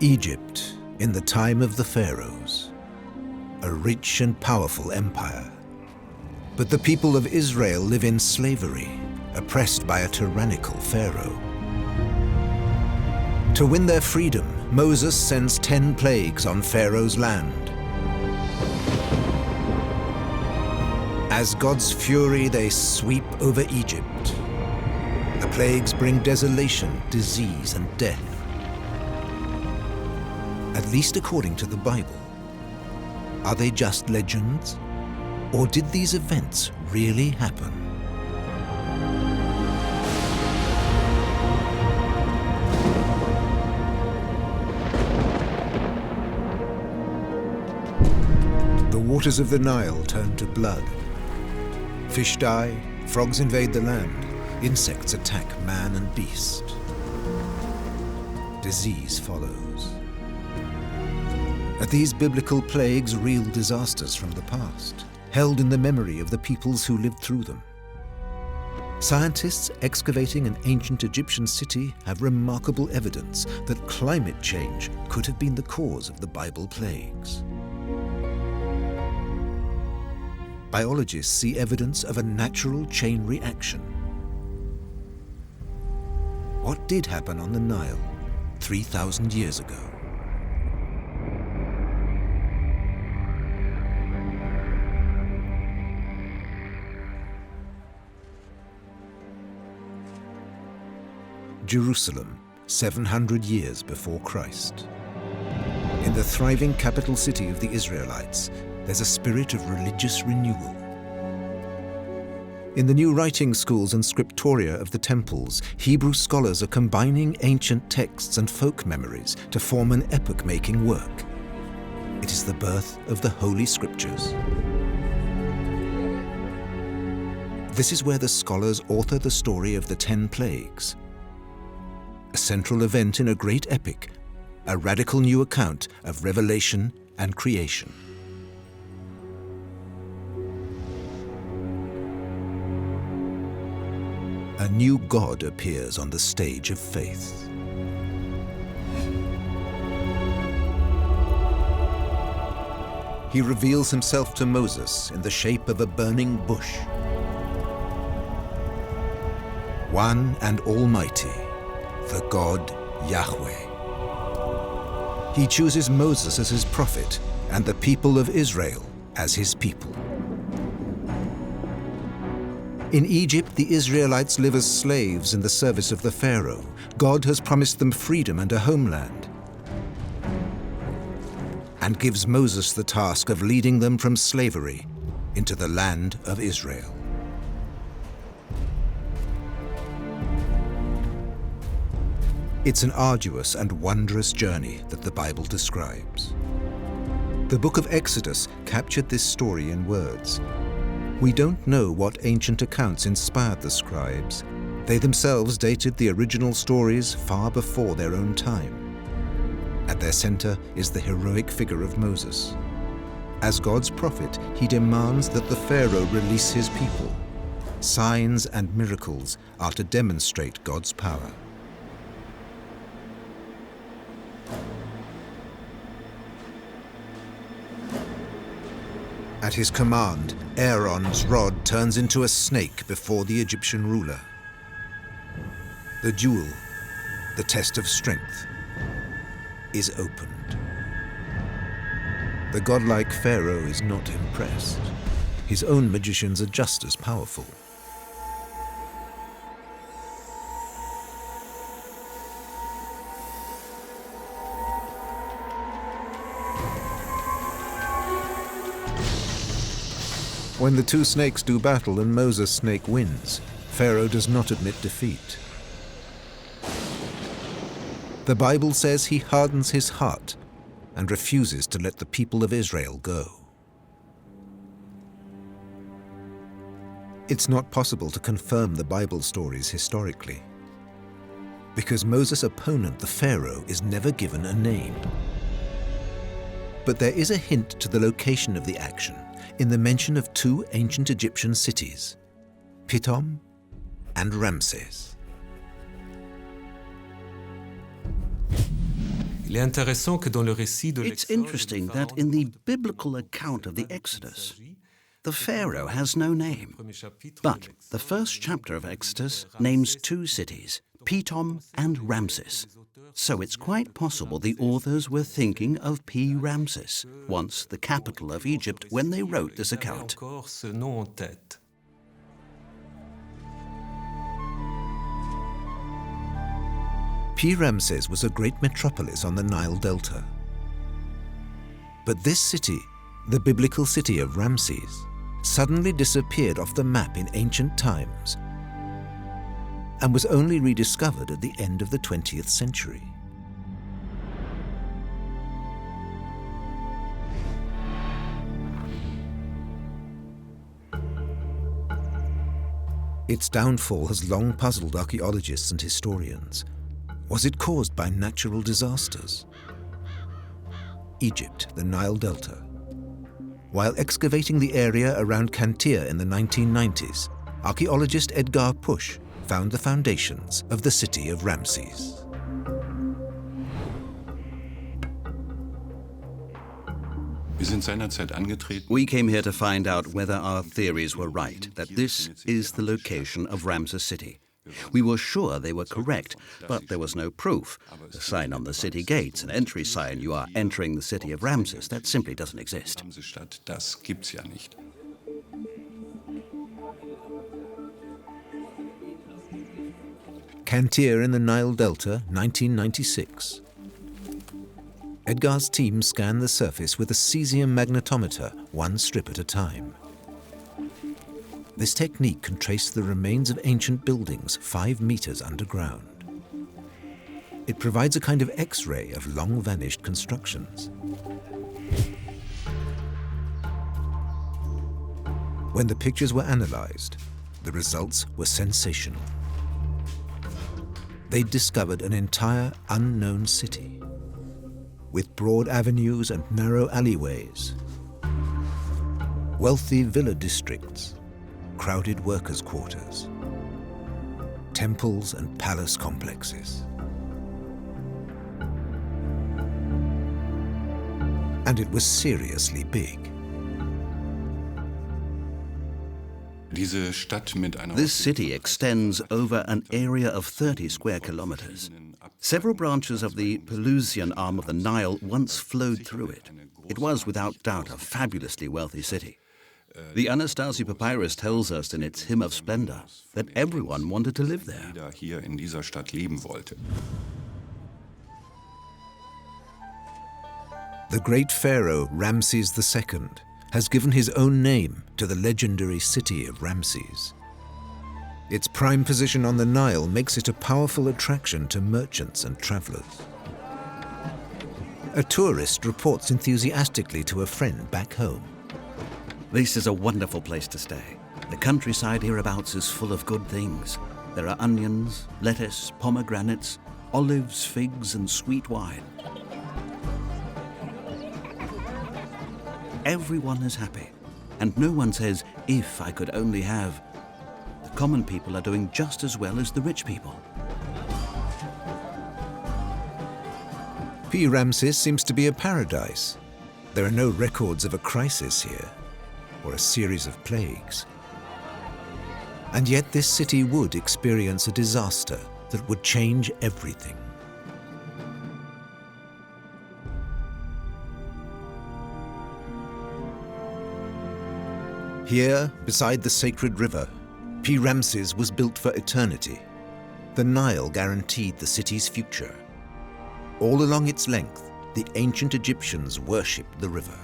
Egypt in the time of the pharaohs, a rich and powerful empire. But the people of Israel live in slavery, oppressed by a tyrannical pharaoh. To win their freedom, Moses sends 10 plagues on Pharaoh's land. As God's fury, they sweep over Egypt. The plagues bring desolation, disease, and death. At least according to the Bible. Are they just legends? Or did these events really happen? The waters of the Nile turn to blood. Fish die, frogs invade the land, insects attack man and beast. Disease follows. Are these biblical plagues real disasters from the past, held in the memory of the peoples who lived through them? Scientists excavating an ancient Egyptian city have remarkable evidence that climate change could have been the cause of the Bible plagues. Biologists see evidence of a natural chain reaction. What did happen on the Nile 3,000 years ago? Jerusalem, 700 years before Christ. In the thriving capital city of the Israelites, there's a spirit of religious renewal. In the new writing schools and scriptoria of the temples, Hebrew scholars are combining ancient texts and folk memories to form an epoch-making work. It is the birth of the Holy Scriptures. This is where the scholars author the story of the 10 plagues, a central event in a great epic, a radical new account of revelation and creation. A new God appears on the stage of faith. He reveals himself to Moses in the shape of a burning bush. One and almighty, the God Yahweh. He chooses Moses as his prophet and the people of Israel as his people. In Egypt, the Israelites live as slaves in the service of the Pharaoh. God has promised them freedom and a homeland, and gives Moses the task of leading them from slavery into the land of Israel. It's an arduous and wondrous journey that the Bible describes. The book of Exodus captured this story in words. We don't know what ancient accounts inspired the scribes. They themselves dated the original stories far before their own time. At their center is the heroic figure of Moses. As God's prophet, he demands that the Pharaoh release his people. Signs and miracles are to demonstrate God's power. At his command, Aaron's rod turns into a snake before the Egyptian ruler. The Duel, the test of strength, is opened. The godlike Pharaoh is not impressed. His own magicians are just as powerful. When the two snakes do battle and Moses' snake wins, Pharaoh does not admit defeat. The Bible says he hardens his heart and refuses to let the people of Israel go. It's not possible to confirm the Bible stories historically, because Moses' opponent, the Pharaoh, is never given a name. But there is a hint to the location of the action in the mention of two ancient Egyptian cities, Pithom and Ramses. It's interesting that in the biblical account of the Exodus, the Pharaoh has no name. But the first chapter of Exodus names two cities, Pithom and Ramses. So it's quite possible the authors were thinking of P. Ramses, once the capital of Egypt, when they wrote this account. P. Ramses was a great metropolis on the Nile Delta. But this city, the biblical city of Ramses, suddenly disappeared off the map in ancient times and was only rediscovered at the end of the 20th century. Its downfall has long puzzled archaeologists and historians. Was it caused by natural disasters? Egypt, the Nile Delta. While excavating the area around Cantir in the 1990s, archaeologist Edgar Pusch found the foundations of the city of Ramses. We came here to find out whether our theories were right, that this is the location of Ramses City. We were sure they were correct, but there was no proof. A sign on the city gates, an entry sign, you are entering the city of Ramses, that simply doesn't exist. Cantir in the Nile Delta, 1996. Edgar's team scanned the surface with a cesium magnetometer, one strip at a time. This technique can trace the remains of ancient buildings 5 meters underground. It provides a kind of X-ray of long-vanished constructions. When the pictures were analyzed, the results were sensational. They'd discovered an entire unknown city, with broad avenues and narrow alleyways, wealthy villa districts, crowded workers' quarters, temples and palace complexes. And it was seriously big. This city extends over an area of 30 square kilometers. Several branches of the Pelusian arm of the Nile once flowed through it. It was, without doubt, a fabulously wealthy city. The Anastasi Papyrus tells us in its Hymn of Splendor that everyone wanted to live there. The great pharaoh Ramses II has given his own name to the legendary city of Ramses. Its prime position on the Nile makes it a powerful attraction to merchants and travelers. A tourist reports enthusiastically to a friend back home. This is a wonderful place to stay. The countryside hereabouts is full of good things. There are onions, lettuce, pomegranates, olives, figs, and sweet wine. Everyone is happy, and no one says, if I could only have. The common people are doing just as well as the rich people. P. Ramses seems to be a paradise. There are no records of a crisis here, or a series of plagues. And yet this city would experience a disaster that would change everything. Here, beside the sacred river, P. Ramses was built for eternity. The Nile guaranteed the city's future. All along its length, the ancient Egyptians worshipped the river.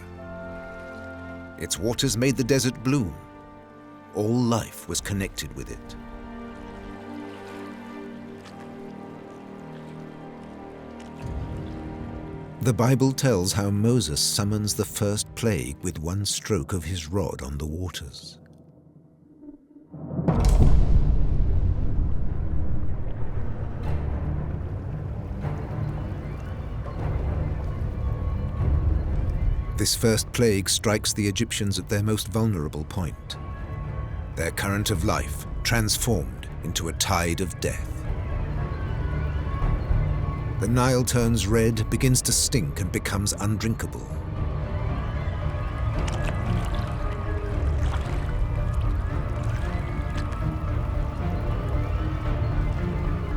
Its waters made the desert bloom. All life was connected with it. The Bible tells how Moses summons the first plague with one stroke of his rod on the waters. This first plague strikes the Egyptians at their most vulnerable point. Their current of life transformed into a tide of death. The Nile turns red, begins to stink, and becomes undrinkable.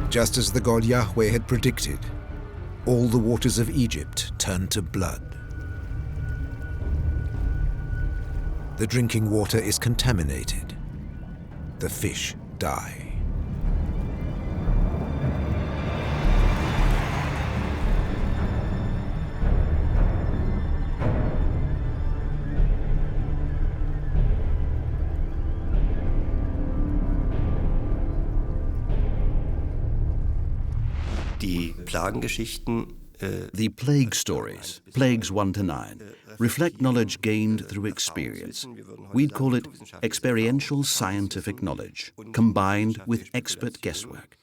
Just as the god Yahweh had predicted, all the waters of Egypt turned to blood. The drinking water is contaminated. The fish die. The plague stories, plagues 1 to 9, reflect knowledge gained through experience. We'd call it experiential scientific knowledge, combined with expert guesswork.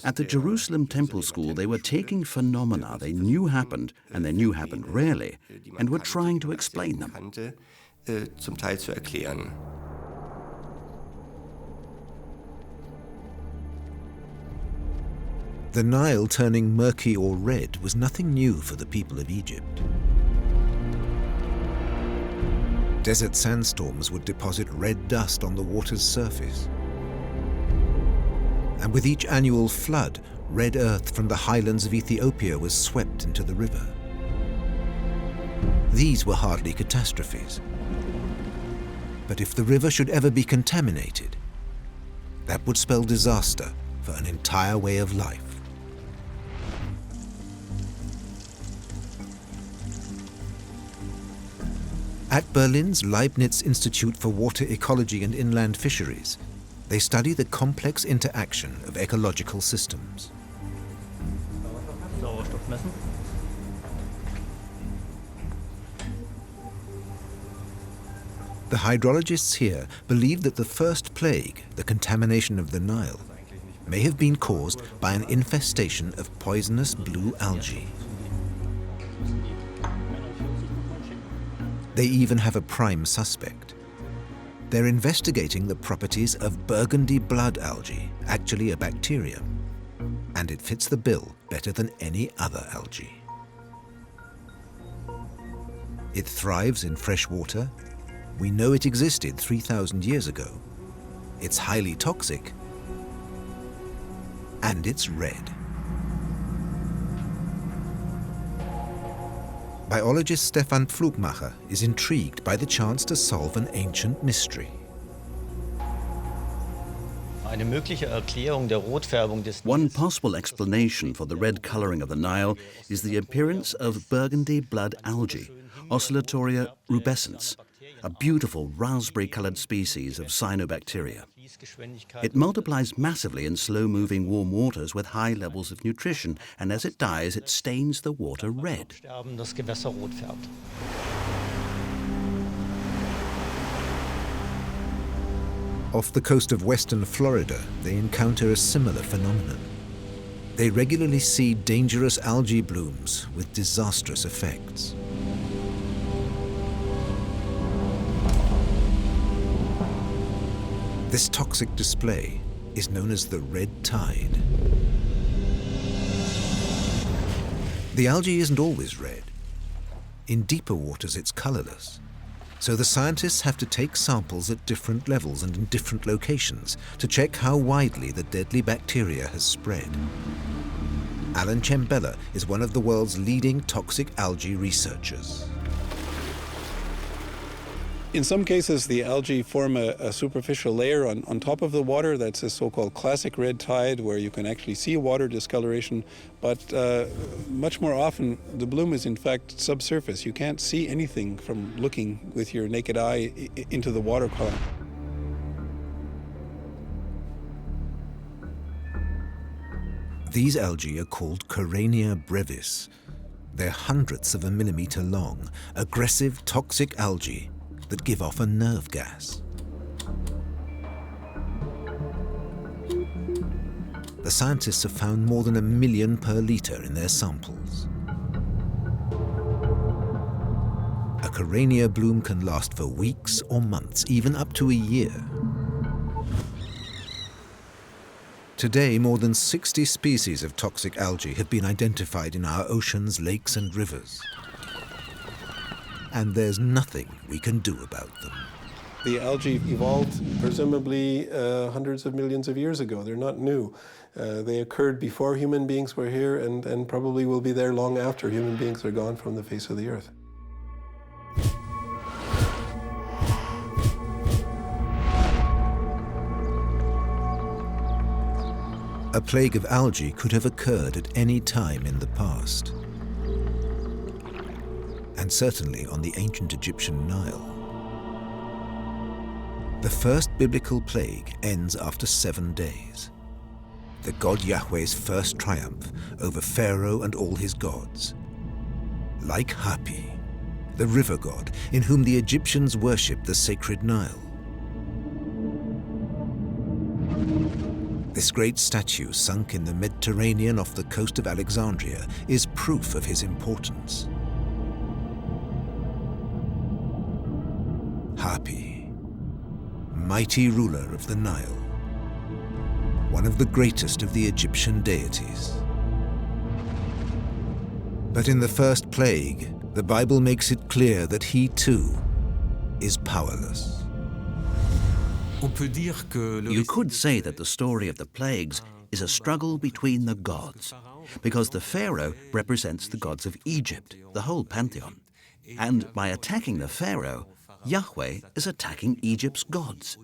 At the Jerusalem Temple School, they were taking phenomena they knew happened, and they knew happened rarely, and were trying to explain them. The Nile turning murky or red was nothing new for the people of Egypt. Desert sandstorms would deposit red dust on the water's surface. And with each annual flood, red earth from the highlands of Ethiopia was swept into the river. These were hardly catastrophes. But if the river should ever be contaminated, that would spell disaster for an entire way of life. At Berlin's Leibniz Institute for Water Ecology and Inland Fisheries, they study the complex interaction of ecological systems. The hydrologists here believe that the first plague, the contamination of the Nile, may have been caused by an infestation of poisonous blue algae. They even have a prime suspect. They're investigating the properties of burgundy blood algae, actually a bacterium, and it fits the bill better than any other algae. It thrives in fresh water. We know it existed 3,000 years ago. It's highly toxic, and it's red. Biologist Stefan Pflugmacher is intrigued by the chance to solve an ancient mystery. One possible explanation for the red coloring of the Nile is the appearance of burgundy blood algae, Oscillatoria rubescens, a beautiful raspberry-colored species of cyanobacteria. It multiplies massively in slow-moving warm waters with high levels of nutrition, and as it dies, it stains the water red. Off the coast of western Florida, they encounter a similar phenomenon. They regularly see dangerous algae blooms with disastrous effects. This toxic display is known as the red tide. The algae isn't always red. In deeper waters, it's colorless. So the scientists have to take samples at different levels and in different locations to check how widely the deadly bacteria has spread. Alan Ciambella is one of the world's leading toxic algae researchers. In some cases, the algae form a superficial layer on top of the water. That's a so-called classic red tide, where you can actually see water discoloration. But much more often, the bloom is in fact subsurface. You can't see anything from looking with your naked eye into the water column. These algae are called Corania brevis. They're hundredths of a millimeter long, aggressive, toxic algae that give off a nerve gas. The scientists have found more than 1 million per liter in their samples. A Corania bloom can last for weeks or months, even up to a year. Today, more than 60 species of toxic algae have been identified in our oceans, lakes and rivers. And there's nothing we can do about them. The algae evolved presumably hundreds of millions of years ago. They're not new. They occurred before human beings were here and probably will be there long after human beings are gone from the face of the earth. A plague of algae could have occurred at any time in the past, and certainly on the ancient Egyptian Nile. The first biblical plague ends after 7 days. The god Yahweh's first triumph over Pharaoh and all his gods. Like Hapi, the river god in whom the Egyptians worshipped the sacred Nile. This great statue, sunk in the Mediterranean off the coast of Alexandria, is proof of his importance. Hapi, mighty ruler of the Nile, one of the greatest of the Egyptian deities. But in the first plague, the Bible makes it clear that he too is powerless. You could say that the story of the plagues is a struggle between the gods, because the Pharaoh represents the gods of Egypt, the whole pantheon. And by attacking the Pharaoh, Yahweh is attacking Egypt's gods.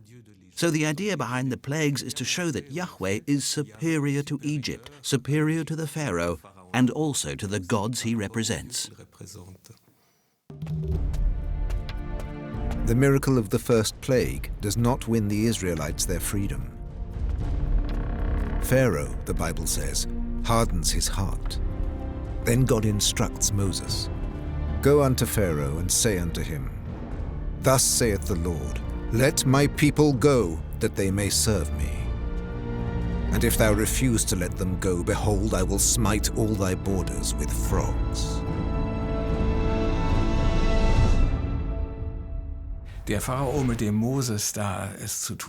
So the idea behind the plagues is to show that Yahweh is superior to Egypt, superior to the Pharaoh, and also to the gods he represents. The miracle of the first plague does not win the Israelites their freedom. Pharaoh, the Bible says, hardens his heart. Then God instructs Moses, "Go unto Pharaoh and say unto him, Thus saith the Lord, Let my people go, that they may serve me. And if thou refuse to let them go, behold, I will smite all thy borders with frogs." The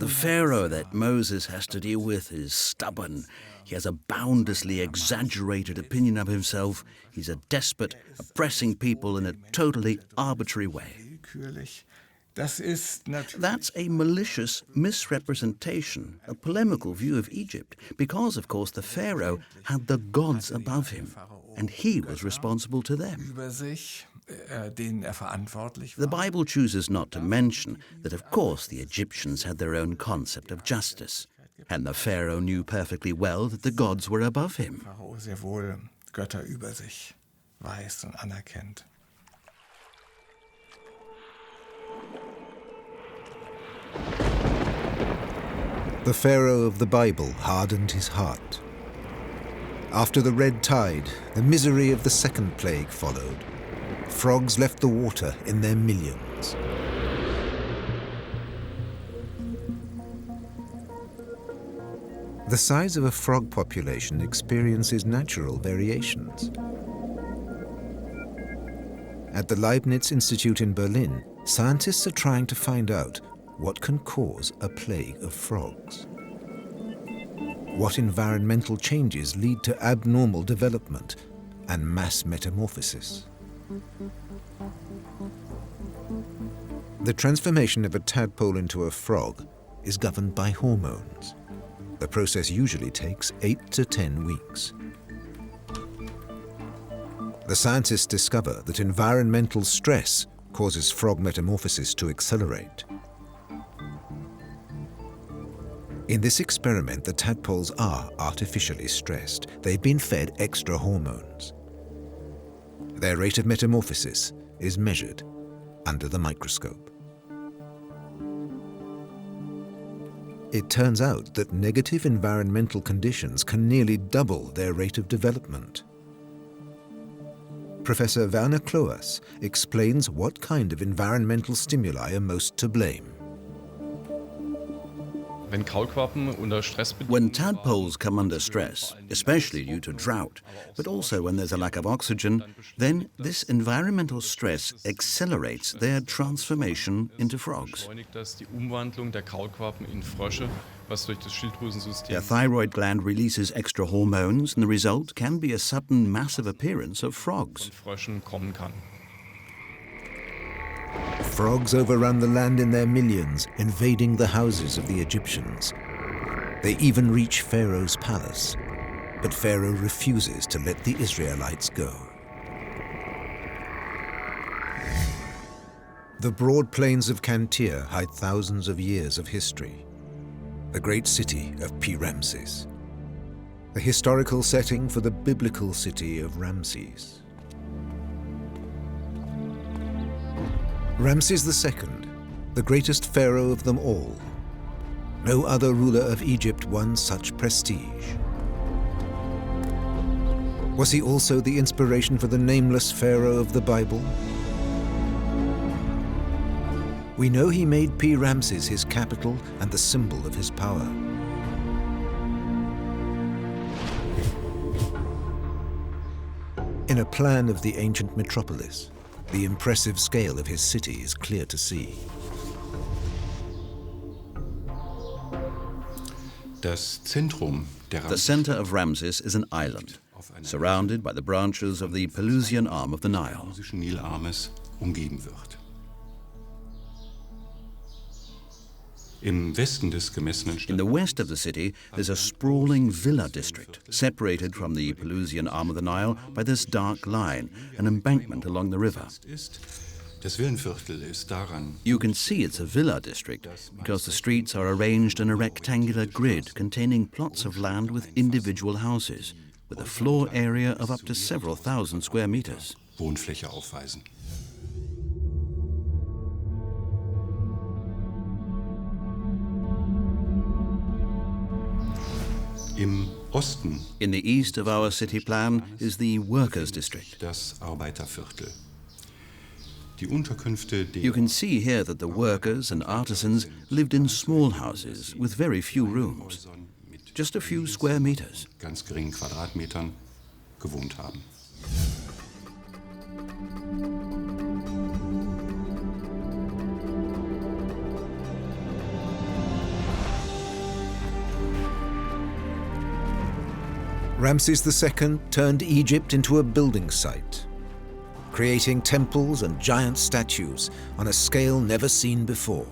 Pharaoh that Moses has to deal with is stubborn. He has a boundlessly exaggerated opinion of himself. He's a despot, oppressing people in a totally arbitrary way. That's a malicious misrepresentation, a polemical view of Egypt, because, of course, the Pharaoh had the gods above him, and he was responsible to them. The Bible chooses not to mention that, of course, the Egyptians had their own concept of justice, and the Pharaoh knew perfectly well that the gods were above him. The Pharaoh of the Bible hardened his heart. After the red tide, the misery of the second plague followed. Frogs left the water in their millions. The size of a frog population experiences natural variations. At the Leibniz Institute in Berlin, scientists are trying to find out what can cause a plague of frogs. What environmental changes lead to abnormal development and mass metamorphosis? The transformation of a tadpole into a frog is governed by hormones. The process usually takes 8 to 10 weeks. The scientists discover that environmental stress causes frog metamorphosis to accelerate. In this experiment, the tadpoles are artificially stressed. They've been fed extra hormones. Their rate of metamorphosis is measured under the microscope. It turns out that negative environmental conditions can nearly double their rate of development. Professor Werner Kloas explains what kind of environmental stimuli are most to blame. When tadpoles come under stress, especially due to drought, but also when there's a lack of oxygen, then this environmental stress accelerates their transformation into frogs. Their thyroid gland releases extra hormones, and the result can be a sudden massive appearance of frogs. Frogs overrun the land in their millions, invading the houses of the Egyptians. They even reach Pharaoh's palace, but Pharaoh refuses to let the Israelites go. The broad plains of Cantir hide thousands of years of history. The great city of Pi-Ramses, the historical setting for the biblical city of Ramses. Ramses II, the greatest pharaoh of them all. No other ruler of Egypt won such prestige. Was he also the inspiration for the nameless pharaoh of the Bible? We know he made Pi-Ramses his capital and the symbol of his power. In a plan of the ancient metropolis, the impressive scale of his city is clear to see. The center of Ramses is an island, surrounded by the branches of the Pelusian arm of the Nile. In the west of the city, there's a sprawling villa district, separated from the Pelusian arm of the Nile by this dark line, an embankment along the river. You can see it's a villa district because the streets are arranged in a rectangular grid containing plots of land with individual houses, with a floor area of up to several thousand square meters. In the east of our city plan is the workers' district. You can see here that the workers and artisans lived in small houses with very few rooms, just a few square meters. Ramses II turned Egypt into a building site, creating temples and giant statues on a scale never seen before,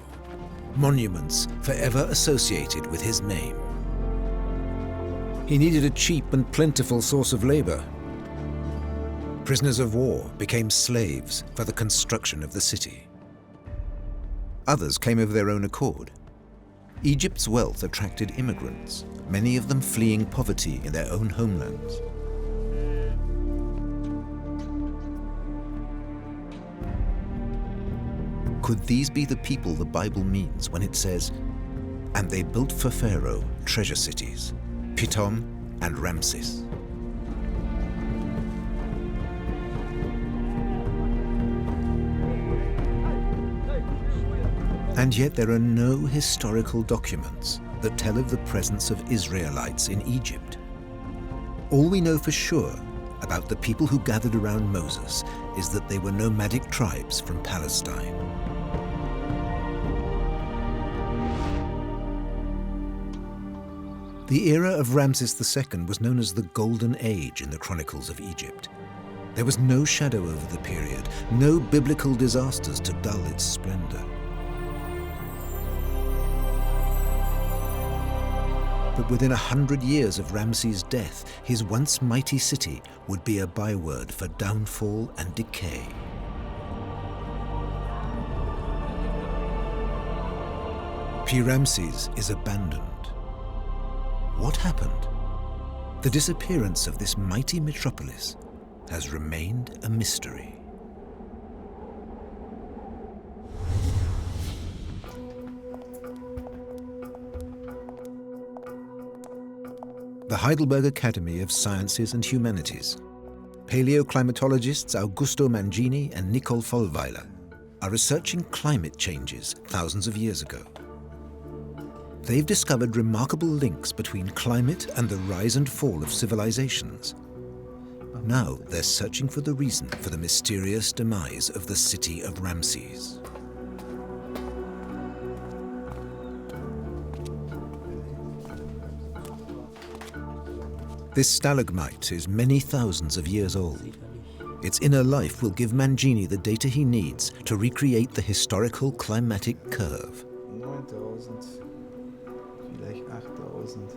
monuments forever associated with his name. He needed a cheap and plentiful source of labor. Prisoners of war became slaves for the construction of the city. Others came of their own accord. Egypt's wealth attracted immigrants, many of them fleeing poverty in their own homelands. Could these be the people the Bible means when it says, "And they built for Pharaoh treasure cities, Pithom and Ramses"? And yet there are no historical documents that tell of the presence of Israelites in Egypt. All we know for sure about the people who gathered around Moses is that they were nomadic tribes from Palestine. The era of Ramses II was known as the Golden Age in the Chronicles of Egypt. There was no shadow over the period, no biblical disasters to dull its splendor. But within 100 years of Ramses' death, his once mighty city would be a byword for downfall and decay. Pi-Ramses is abandoned. What happened? The disappearance of this mighty metropolis has remained a mystery. The Heidelberg Academy of Sciences and Humanities, paleoclimatologists Augusto Mangini and Nicole Vollweiler are researching climate changes thousands of years ago. they've discovered remarkable links between climate and the rise and fall of civilizations. Now they're searching for the reason for the mysterious demise of the city of Ramses. This stalagmite is many thousands of years old. Its inner life will give Mangini the data he needs to recreate the historical climatic curve. 9.000, vielleicht 8.000,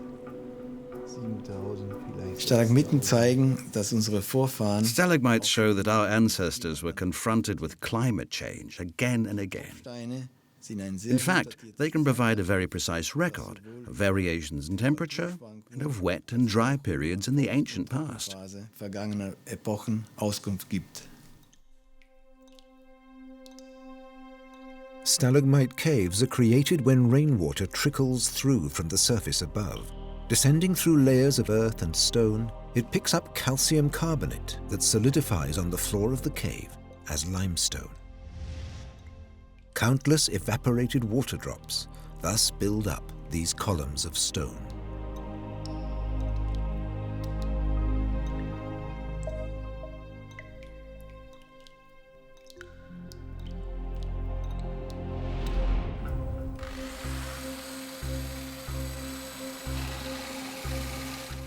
7.000 vielleicht. Stalagmiten zeigen, dass unsere Vorfahren Stalagmites show that our ancestors were confronted with climate change again and again. Steine sind ein sehr In fact, guter they can provide a very precise record of variations in temperature and of wet and dry periods in the ancient past. Phase vergangener Epochen Auskunft gibt. Stalagmite caves are created when rainwater trickles through from the surface above. Descending through layers of earth and stone, it picks up calcium carbonate that solidifies on the floor of the cave as limestone. Countless evaporated water drops thus build up these columns of stone.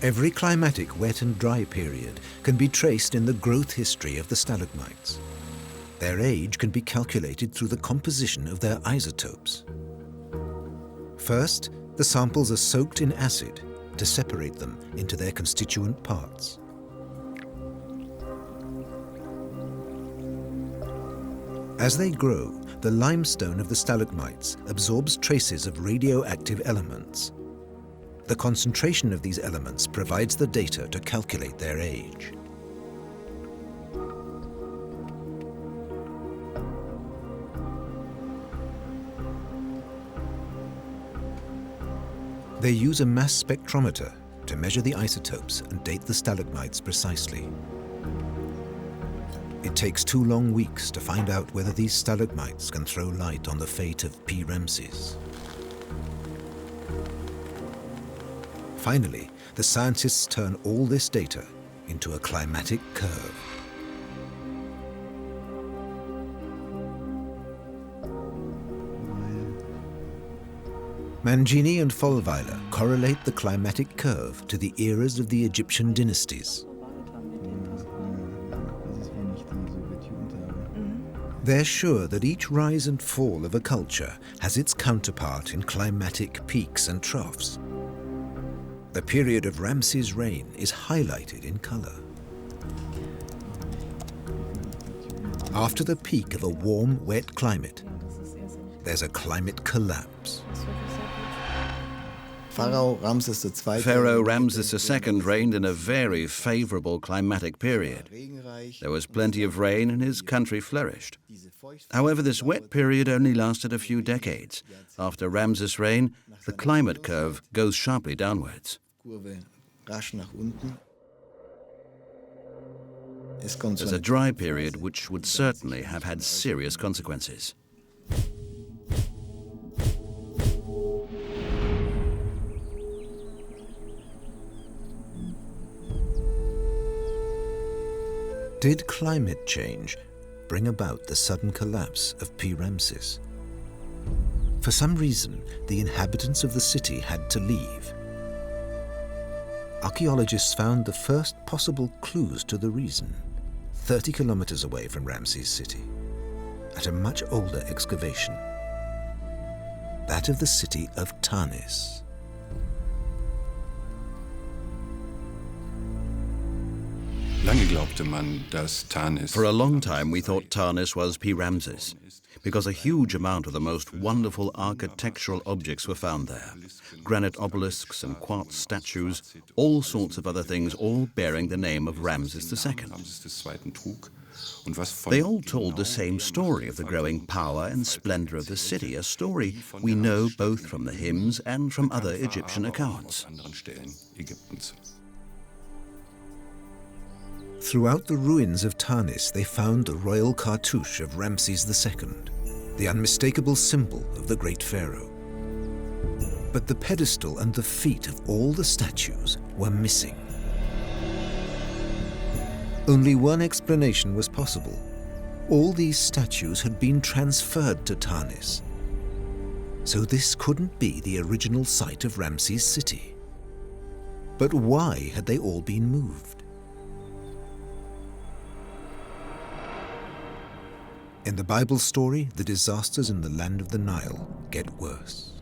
Every climatic wet and dry period can be traced in the growth history of the stalagmites. Their age can be calculated through the composition of their isotopes. First, the samples are soaked in acid to separate them into their constituent parts. As they grow, the limestone of the stalagmites absorbs traces of radioactive elements. The concentration of these elements provides the data to calculate their age. They use a mass spectrometer to measure the isotopes and date the stalagmites precisely. It takes 2 long weeks to find out whether these stalagmites can throw light on the fate of P. Ramses. Finally, the scientists turn all this data into a climatic curve. Mangini and Vollweiler correlate the climatic curve to the eras of the Egyptian dynasties. They're sure that each rise and fall of a culture has its counterpart in climatic peaks and troughs. The period of Ramses' reign is highlighted in color. After the peak of a warm, wet climate, there's a climate collapse. Pharaoh Ramses II. Pharaoh Ramses II reigned in a very favorable climatic period. There was plenty of rain and his country flourished. However, this wet period only lasted a few decades. After Ramses' reign, the climate curve goes sharply downwards. There's a dry period which would certainly have had serious consequences. Did climate change bring about the sudden collapse of P. Ramses? For some reason, the inhabitants of the city had to leave. Archaeologists found the first possible clues to the reason 30 kilometers away from Ramses city, at a much older excavation, that of the city of Tanis. For a long time, we thought Tanis was P. Ramses, because a huge amount of the most wonderful architectural objects were found there. Granite obelisks and quartz statues, all sorts of other things, all bearing the name of Ramses II. They all told the same story of the growing power and splendor of the city, a story we know both from the hymns and from other Egyptian accounts. Throughout the ruins of Tanis, they found the royal cartouche of Ramses II, the unmistakable symbol of the great pharaoh. But the pedestal and the feet of all the statues were missing. Only one explanation was possible. All these statues had been transferred to Tanis. So this couldn't be the original site of Ramses' city. But why had they all been moved? In the Bible story, the disasters in the land of the Nile get worse.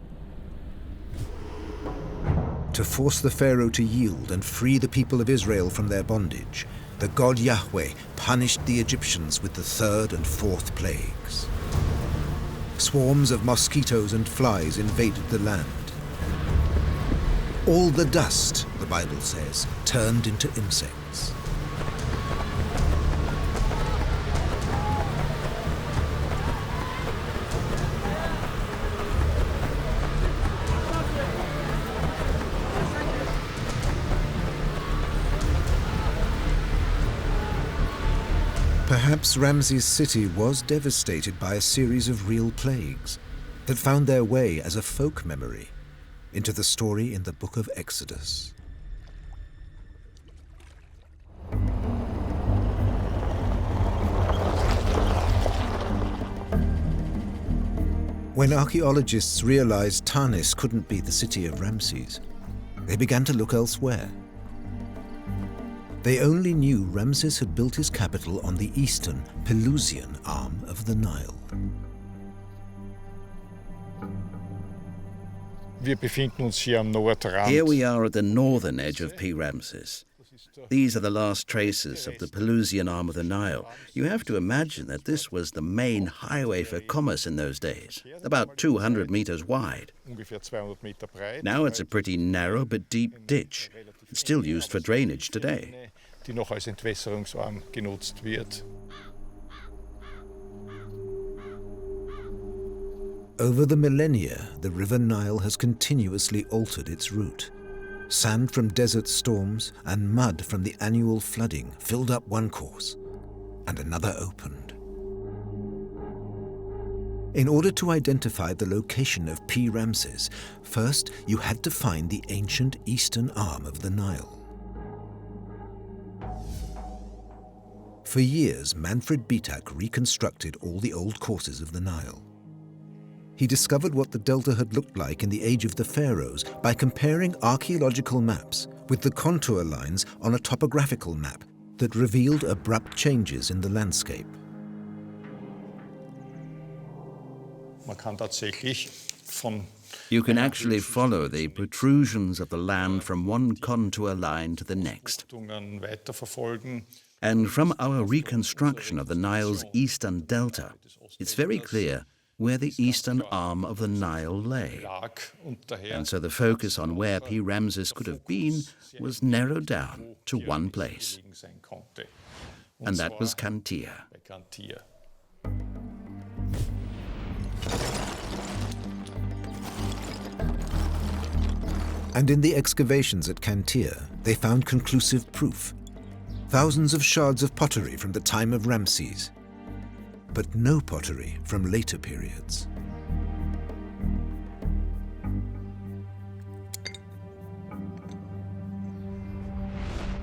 To force the Pharaoh to yield and free the people of Israel from their bondage, the god Yahweh punished the Egyptians with the third and fourth plagues. Swarms of mosquitoes and flies invaded the land. All the dust, the Bible says, turned into insects. Perhaps Ramses' city was devastated by a series of real plagues that found their way as a folk memory into the story in the book of Exodus. When archaeologists realized Tanis couldn't be the city of Ramses, they began to look elsewhere. They only knew Ramses had built his capital on the eastern, Pelusian arm of the Nile. Here we are at the northern edge of P. Ramses. These are the last traces of the Pelusian arm of the Nile. You have to imagine that this was the main highway for commerce in those days, about 200 meters wide. Now it's a pretty narrow but deep ditch. It's still used for drainage today. Over the millennia, the River Nile has continuously altered its route. Sand from desert storms and mud from the annual flooding filled up one course, and another opened. In order to identify the location of P. Ramses, first you had to find the ancient eastern arm of the Nile. For years, Manfred Bitak reconstructed all the old courses of the Nile. He discovered what the delta had looked like in the age of the pharaohs by comparing archaeological maps with the contour lines on a topographical map that revealed abrupt changes in the landscape. You can actually follow the protrusions of the land from one contour line to the next. And from our reconstruction of the Nile's eastern delta, it's very clear where the eastern arm of the Nile lay. And so the focus on where P. Ramses could have been was narrowed down to one place. And that was Cantia. And in the excavations at Cantia, they found conclusive proof. Thousands of shards of pottery from the time of Ramses, but no pottery from later periods.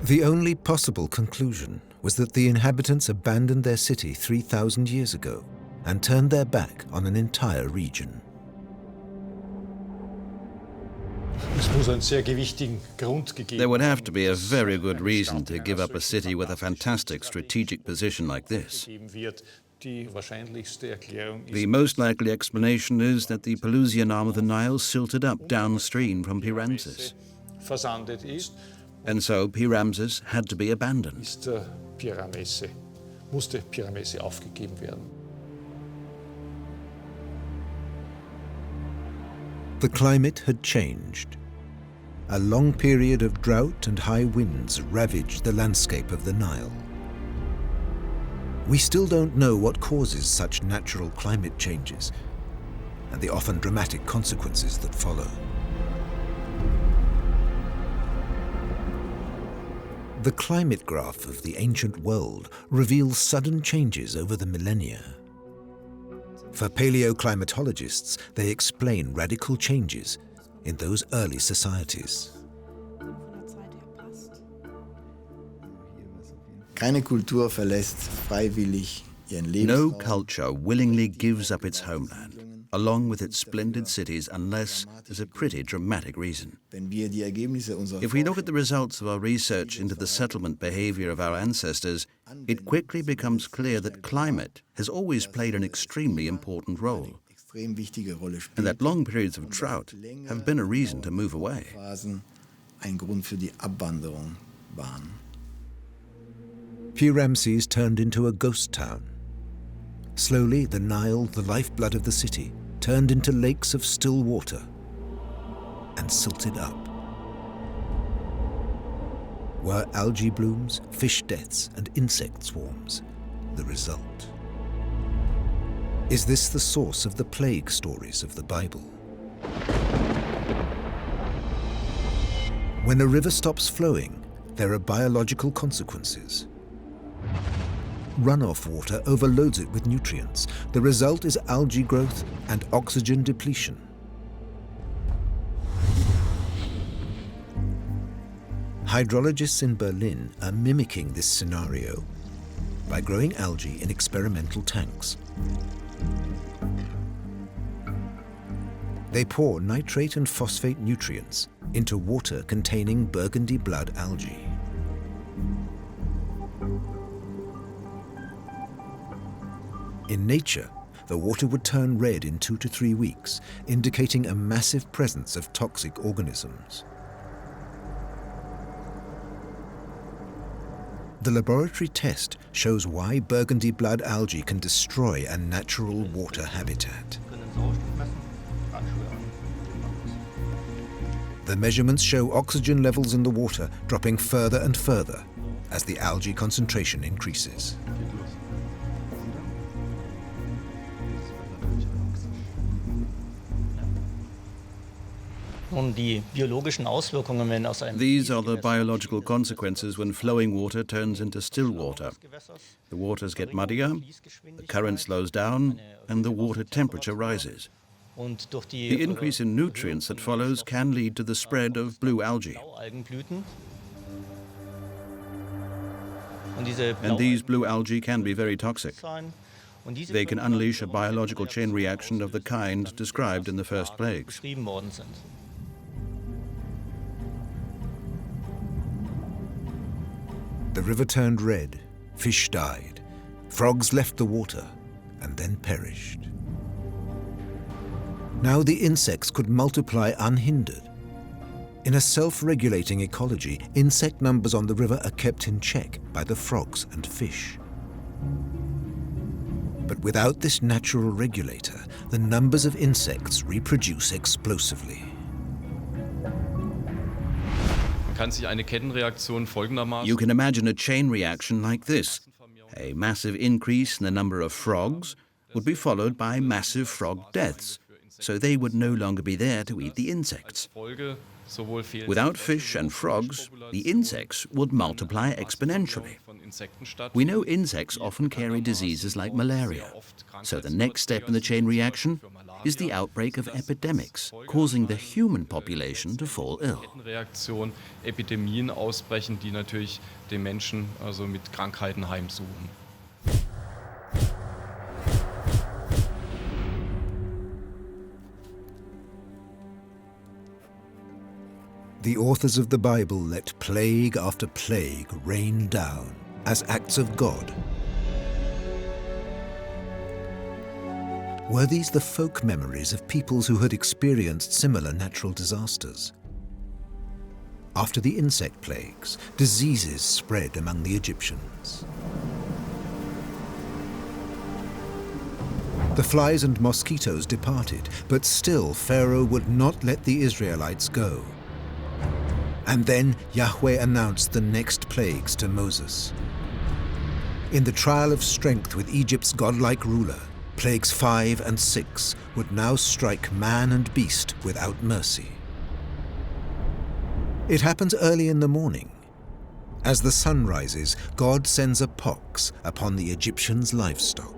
The only possible conclusion was that the inhabitants abandoned their city 3,000 years ago and turned their back on an entire region. There would have to be a very good reason to give up a city with a fantastic strategic position like this. The most likely explanation is that the Pelusian arm of the Nile silted up downstream from P. Ramses. And so P. Ramses had to be abandoned. The climate had changed. A long period of drought and high winds ravaged the landscape of the Nile. We still don't know what causes such natural climate changes and the often dramatic consequences that follow. The climate graph of the ancient world reveals sudden changes over the millennia. For paleoclimatologists, they explain radical changes in those early societies. Keine Kultur verlässt freiwillig ihren No Lebensraum. culture willingly gives up its homeland, along with its splendid cities, unless there's a pretty dramatic reason. Wenn wir die Ergebnisse unserer If we look at the results of our research into the settlement behavior of our ancestors, it quickly becomes clear that climate has always played an extremely important role, extrem wichtige Rolle spielt, and that long periods of drought have been a reason to move away. Phasen ein Grund für die Abwanderung waren. Ramses turned into a ghost town. Slowly, the Nile, the lifeblood of the city, turned into lakes of still water and silted up. Were algae blooms, fish deaths, and insect swarms the result? Is this the source of the plague stories of the Bible? When a river stops flowing, there are biological consequences. Runoff water overloads it with nutrients. The result is algae growth and oxygen depletion. Hydrologists in Berlin are mimicking this scenario by growing algae in experimental tanks. They pour nitrate and phosphate nutrients into water containing burgundy blood algae. In nature, the water would turn red in 2 to 3 weeks, indicating a massive presence of toxic organisms. The laboratory test shows why burgundy blood algae can destroy a natural water habitat. The measurements show oxygen levels in the water dropping further and further as the algae concentration increases. These are the biological consequences when flowing water turns into still water. The waters get muddier, the current slows down, and the water temperature rises. The increase in nutrients that follows can lead to the spread of blue algae. And these blue algae can be very toxic. They can unleash a biological chain reaction of the kind described in the first plagues. The river turned red, fish died, frogs left the water and then perished. Now the insects could multiply unhindered. In a self-regulating ecology, insect numbers on the river are kept in check by the frogs and fish. But without this natural regulator, the numbers of insects reproduce explosively. You can imagine a chain reaction like this. A massive increase in the number of frogs would be followed by massive frog deaths, so they would no longer be there to eat the insects. Without fish and frogs, the insects would multiply exponentially. We know insects often carry diseases like malaria, so the next step in the chain reaction is the outbreak of epidemics, causing the human population to fall ill. Epidemien ausbrechen, die natürlich den Menschen also mit Krankheiten heimsuchen. The authors of the Bible let plague after plague rain down as acts of God. Were these the folk memories of peoples who had experienced similar natural disasters? After the insect plagues, diseases spread among the Egyptians. The flies and mosquitoes departed, but still Pharaoh would not let the Israelites go. And then Yahweh announced the next plagues to Moses. In the trial of strength with Egypt's godlike ruler, plagues 5 and 6 would now strike man and beast without mercy. It happens early in the morning. As the sun rises, God sends a pox upon the Egyptians' livestock.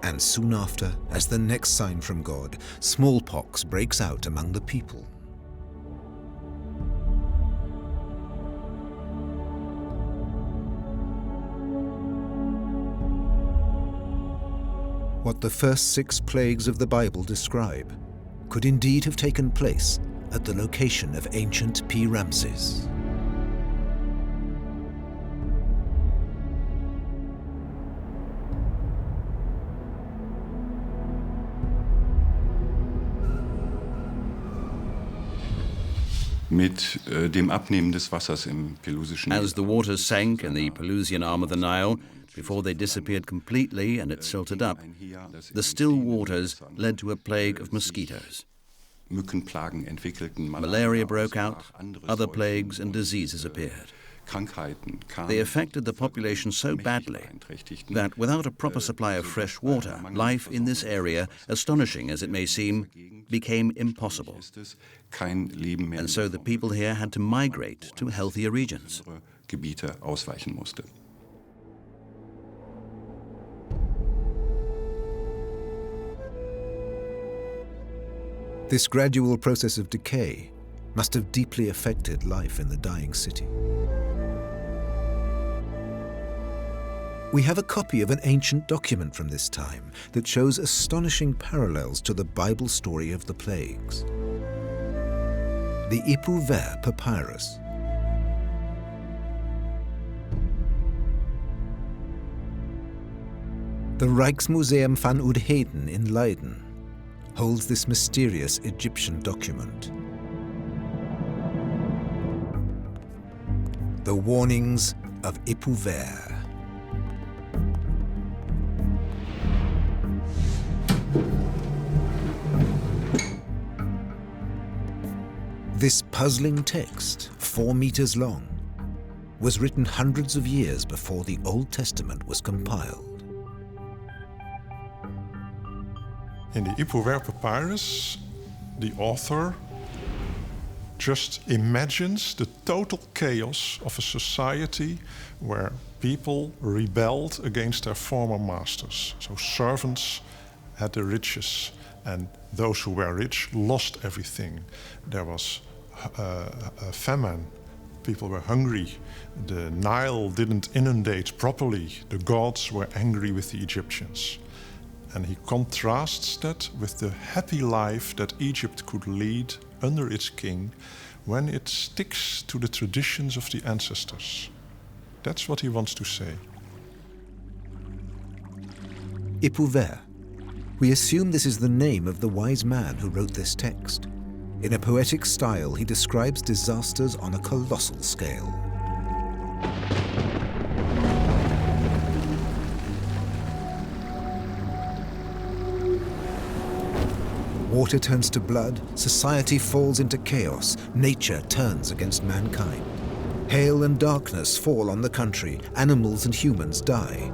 And soon after, as the next sign from God, smallpox breaks out among the people. What the first 6 plagues of the Bible describe could indeed have taken place at the location of ancient P. Ramses. Mit dem Abnehmen des Wassers im Pelusischen As the waters sank in the Pelusian arm of the Nile, before they disappeared completely and it silted up, the still waters led to a plague of mosquitoes. Mückenplagen entwickelten, Malaria broke out, other plagues and diseases appeared. Krankheiten kamen. They affected the population so badly that without a proper supply of fresh water, life in this area, astonishing as it may seem, became impossible. And so the people here had to migrate to healthier regions. Gebiete ausweichen musste. This gradual process of decay must have deeply affected life in the dying city. We have a copy of an ancient document from this time that shows astonishing parallels to the Bible story of the plagues. The Ipu Ver papyrus. The Rijksmuseum van Oudheden in Leiden holds this mysterious Egyptian document. The warnings of Ipu Ver. This puzzling text, 4 meters long, was written hundreds of years before the Old Testament was compiled. In the Ipu Ver papyrus, the author just imagines the total chaos of a society where people rebelled against their former masters. So servants had the riches, and those who were rich lost everything. There was a famine. People were hungry. The Nile didn't inundate properly. The gods were angry with the Egyptians. And he contrasts that with the happy life that Egypt could lead under its king when it sticks to the traditions of the ancestors. That's what he wants to say. Ipu Ver. We assume this is the name of the wise man who wrote this text. In a poetic style, he describes disasters on a colossal scale. Water turns to blood, society falls into chaos, nature turns against mankind. Hail and darkness fall on the country, animals and humans die.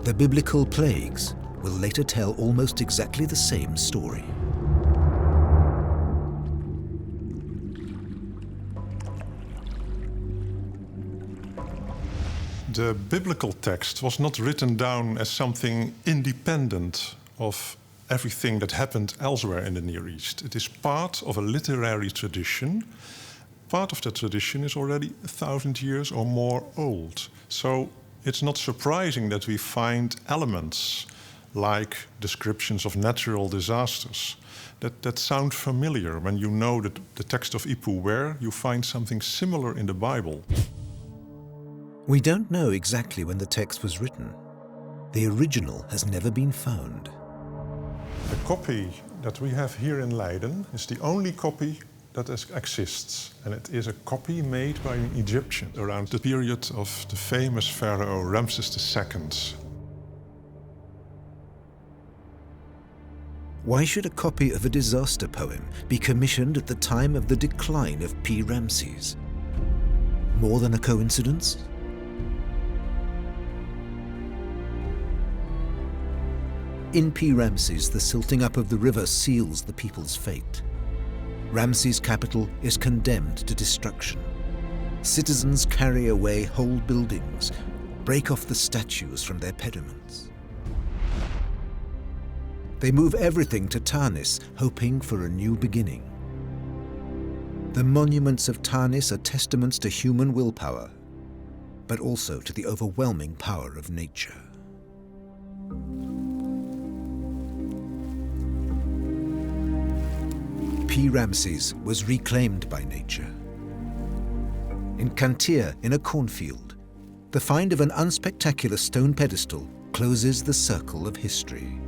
The biblical plagues will later tell almost exactly the same story. The biblical text was not written down as something independent of everything that happened elsewhere in the Near East. It is part of a literary tradition. Part of that tradition is already 1,000 years or more old. So it's not surprising that we find elements like descriptions of natural disasters that sound familiar. When you know that the text of Ipu Ver, you find something similar in the Bible. We don't know exactly when the text was written. The original has never been found. The copy that we have here in Leiden is the only copy that exists. And it is a copy made by an Egyptian around the period of the famous pharaoh Ramses II. Why should a copy of a disaster poem be commissioned at the time of the decline of P. Ramses? More than a coincidence? In P. Ramses, the silting up of the river seals the people's fate. Ramses' capital is condemned to destruction. Citizens carry away whole buildings, break off the statues from their pediments. They move everything to Tanis, hoping for a new beginning. The monuments of Tanis are testaments to human willpower, but also to the overwhelming power of nature. P. Ramses was reclaimed by nature. In Kantir, in a cornfield, the find of an unspectacular stone pedestal closes the circle of history.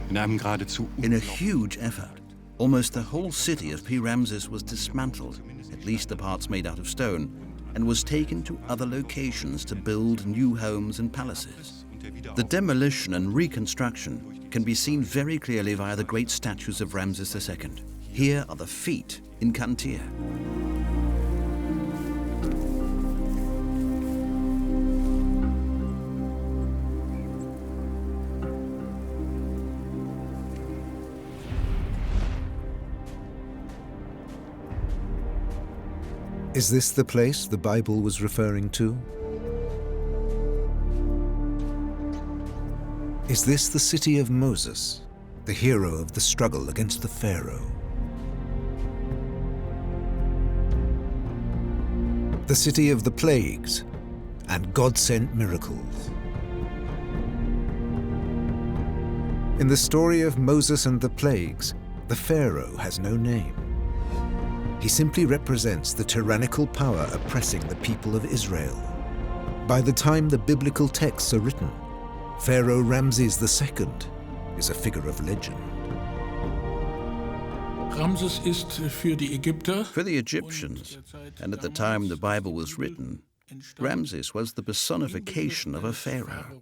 In a huge effort, almost the whole city of P. Ramses was dismantled, at least the parts made out of stone, and was taken to other locations to build new homes and palaces. The demolition and reconstruction can be seen very clearly via the great statues of Ramses II. Here are the feet in Kantir. Is this the place the Bible was referring to? Is this the city of Moses, the hero of the struggle against the Pharaoh? The city of the plagues and God-sent miracles. In the story of Moses and the plagues, the Pharaoh has no name. He simply represents the tyrannical power oppressing the people of Israel. By the time the biblical texts are written, Pharaoh Ramses II is a figure of legend. Ramses ist für die Ägypter. For the Egyptians, and at the time the Bible was written, Ramses was the personification of a pharaoh.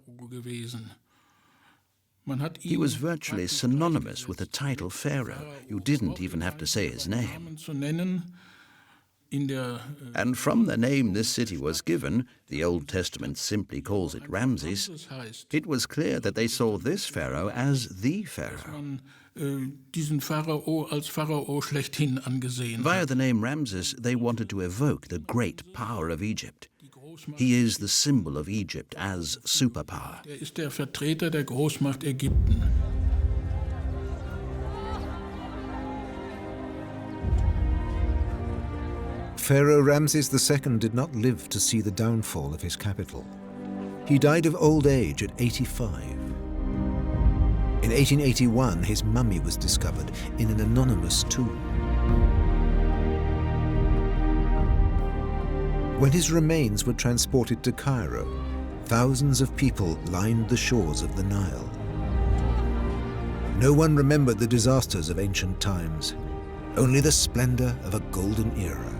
He was virtually synonymous with the title Pharaoh. You didn't even have to say his name. And from the name this city was given, the Old Testament simply calls it Ramses, it was clear that they saw this pharaoh as the pharaoh. Diesen Pharao als Pharao schlechthin angesehen. Via the name Ramses, they wanted to evoke the great power of Egypt. He is the symbol of Egypt as superpower. Ist der Vertreter der Großmacht Ägypten. Pharaoh Ramses II did not live to see the downfall of his capital. He died of old age at 85. In 1881, his mummy was discovered in an anonymous tomb. When his remains were transported to Cairo, thousands of people lined the shores of the Nile. No one remembered the disasters of ancient times, only the splendor of a golden era.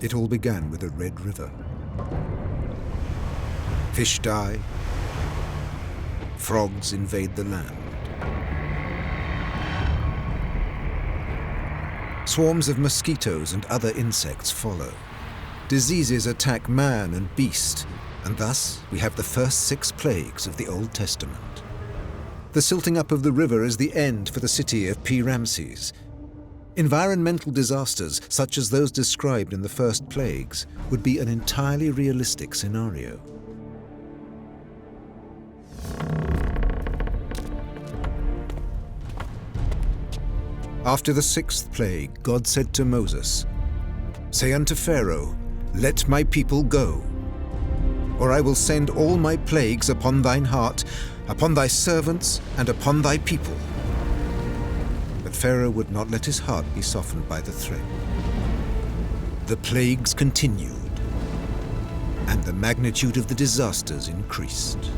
It all began with a red river. Fish die, frogs invade the land. Swarms of mosquitoes and other insects follow. Diseases attack man and beast, and thus we have the first 6 plagues of the Old Testament. The silting up of the river is the end for the city of P. Ramses. Environmental disasters, such as those described in the first plagues, would be an entirely realistic scenario. After the 6th plague, God said to Moses, "Say unto Pharaoh, let my people go, or I will send all my plagues upon thine heart, upon thy servants, and upon thy people." But Pharaoh would not let his heart be softened by the threat. The plagues continued, and the magnitude of the disasters increased.